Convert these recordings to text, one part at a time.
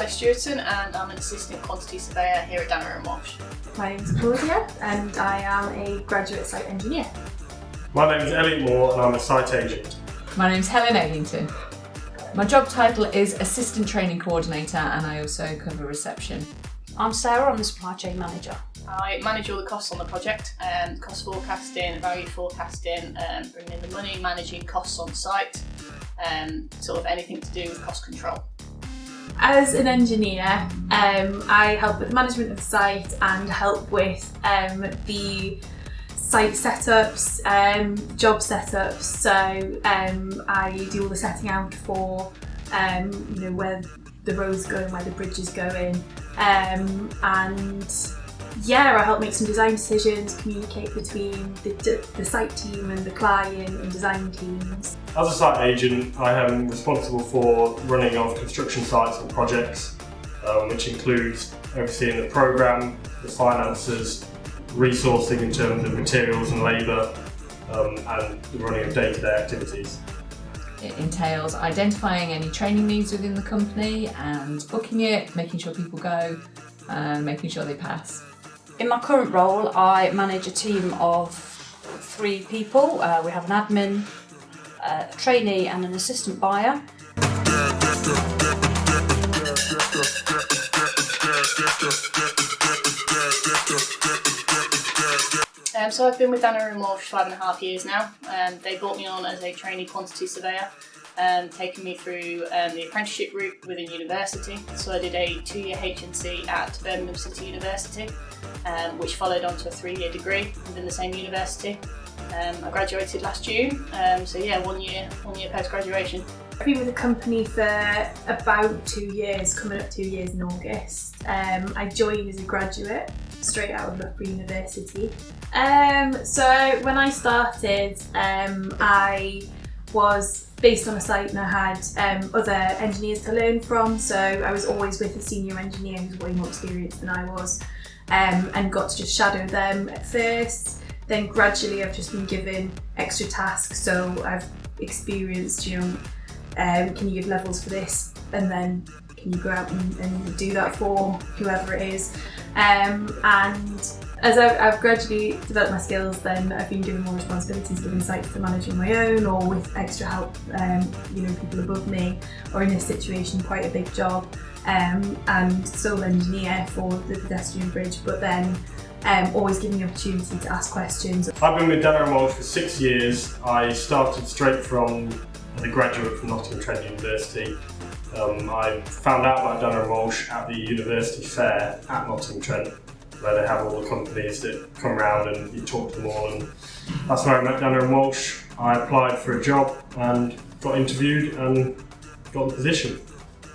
Stewart and I'm an assistant quantity surveyor here at Danaher Walsh. My name is Claudia and I am a graduate site engineer. My name is Elliot Moore and I'm a site agent. My name is Helen Eglinton. My job title is Assistant Training Coordinator and I also cover reception. I'm Sarah, I'm the supply chain manager. I manage all the costs on the project, cost forecasting, value forecasting, bringing in the money, managing costs on site, sort of anything to do with cost control. As an engineer, I help with the management of the site and help with the site setups, job setups. So I do all the setting out for where the road's going, where the bridge is going, and I help make some design decisions, communicate between the site team and the client and design teams. As a site agent, I am responsible for running of construction sites and projects, which includes overseeing the programme, the finances, resourcing in terms of materials and labour, and the running of day-to-day activities. It entails identifying any training needs within the company and booking it, making sure people go, and making sure they pass. In my current role, I manage a team of 3 people. We have an admin, a trainee and an assistant buyer. So I've been with Danaher Walsh 5.5 years now. They brought me on as a trainee quantity surveyor, taking me through the apprenticeship route within university. So I did a 2-year HNC at Birmingham City University, which followed on to a 3-year degree within the same university. I graduated last June, 1 year post-graduation. I've been with the company for about 2 years, coming up 2 years in August. I joined as a graduate, straight out of Loughborough University. So when I started, I was based on a site and I had other engineers to learn from, so I was always with a senior engineer who's way more experienced than I was, and got to just shadow them at first. Then gradually I've just been given extra tasks, so I've experienced, can you give levels for this, and then can you go out and do that for whoever it is. And as I've gradually developed my skills, then I've been given more responsibilities within sites to manage on my own or with extra help, people above me, or in this situation quite a big job, and sole engineer for the pedestrian bridge, but then always giving the opportunity to ask questions. I've been with Danaher Walsh for 6 years. I started straight from as a graduate from Nottingham Trent University. I found out about Danaher Walsh at the university fair at Nottingham Trent, where they have all the companies that come around and you talk to them all, and that's where I met Danaher Walsh. I applied for a job and got interviewed and got the position.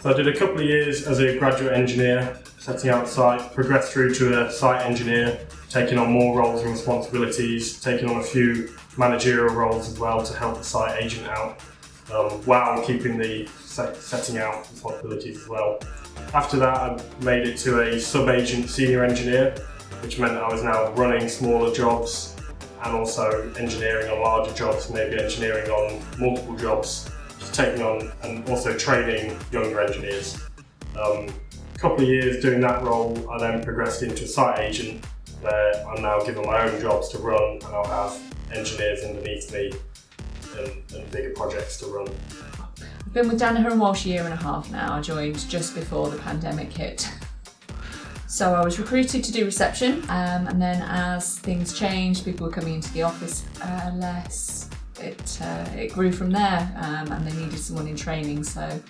So I did a couple of years as a graduate engineer, setting out sites, progressed through to a site engineer, taking on more roles and responsibilities, taking on a few managerial roles as well to help the site agent out, while keeping the setting out responsibilities as well. After that, I made it to a sub-agent senior engineer, which meant I was now running smaller jobs and also engineering on larger jobs, maybe engineering on multiple jobs, just taking on and also training younger engineers. A couple of years doing that role, I then progressed into a site agent, where I'm now given my own jobs to run, and I'll have engineers underneath me and bigger projects to run. I've been with Danaher Walsh 1.5 years now. I joined just before the pandemic hit. So I was recruited to do reception, and then as things changed, people were coming into the office less. It grew from there, and they needed someone in training, so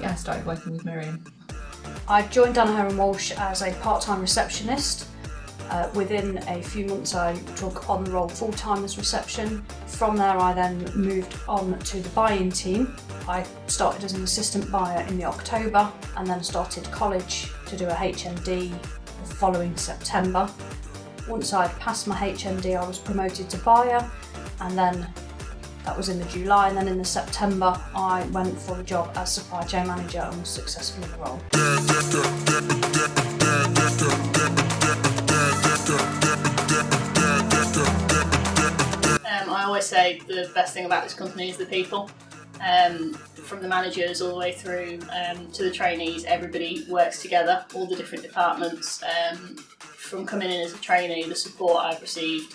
I started working with Miriam. I joined Danaher Walsh as a part-time receptionist. Within a few months I took on the role full-time as reception. From there I then moved on to the buying team. I started as an assistant buyer in the October and then started college to do a HND the following September. Once I'd passed my HND I was promoted to buyer, and then that was in the July, and then in the September I went for the job as supply chain manager and was successful in the role. I always say the best thing about this company is the people. From the managers all the way through to the trainees, everybody works together, all the different departments. From coming in as a trainee, the support I've received,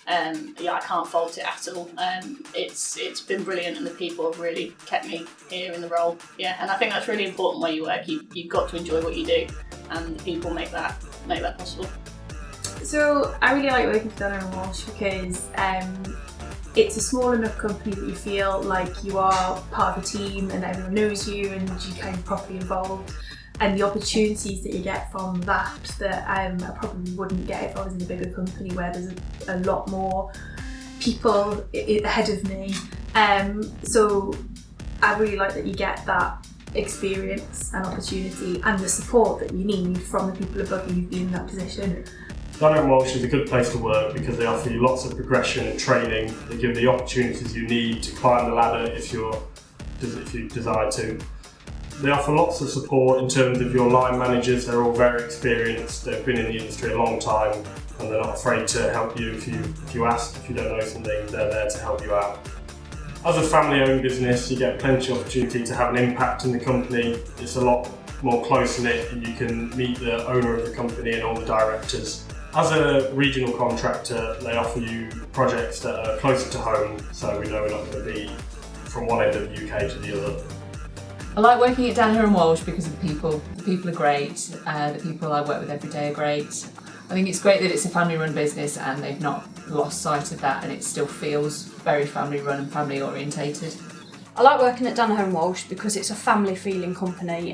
I can't fault it at all. It's been brilliant, and the people have really kept me here in the role. Yeah, and I think that's really important where you work. You've got to enjoy what you do, and the people make that possible. So I really like working for Danaher Walsh because it's a small enough company that you feel like you are part of a team and everyone knows you and you kind of properly involved. And the opportunities that you get from that I probably wouldn't get if I was in a bigger company where there's a lot more people ahead of me. So I really like that you get that experience and opportunity and the support that you need from the people above you who've been in that position. Danaher Walsh is a good place to work because they offer you lots of progression and training. They give you the opportunities you need to climb the ladder if you desire to. They offer lots of support in terms of your line managers. They're all very experienced. They've been in the industry a long time, and they're not afraid to help you if you ask. If you don't know something, they're there to help you out. As a family-owned business, you get plenty of opportunity to have an impact in the company. It's a lot more close-knit, and you can meet the owner of the company and all the directors. As a regional contractor, they offer you projects that are closer to home, so we know we're not going to be from one end of the UK to the other. I like working at Danaher Walsh because of the people. The people are great. The people I work with every day are great. I think it's great that it's a family-run business and they've not lost sight of that, and it still feels very family-run and family-orientated. I like working at Danaher Walsh because it's a family-feeling company.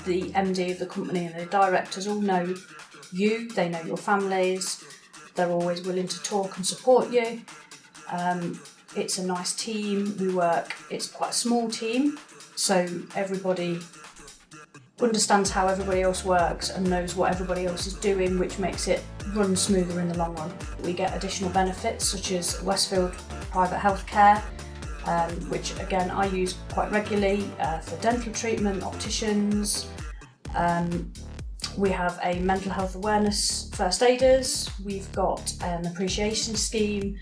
The MD of the company and the directors all know you, they know your families, they're always willing to talk and support you. It's a nice team, it's quite a small team, so everybody understands how everybody else works and knows what everybody else is doing, which makes it run smoother in the long run. We get additional benefits such as Westfield private healthcare, which again I use quite regularly for dental treatment, opticians. We have a mental health awareness first aiders, we've got an appreciation scheme,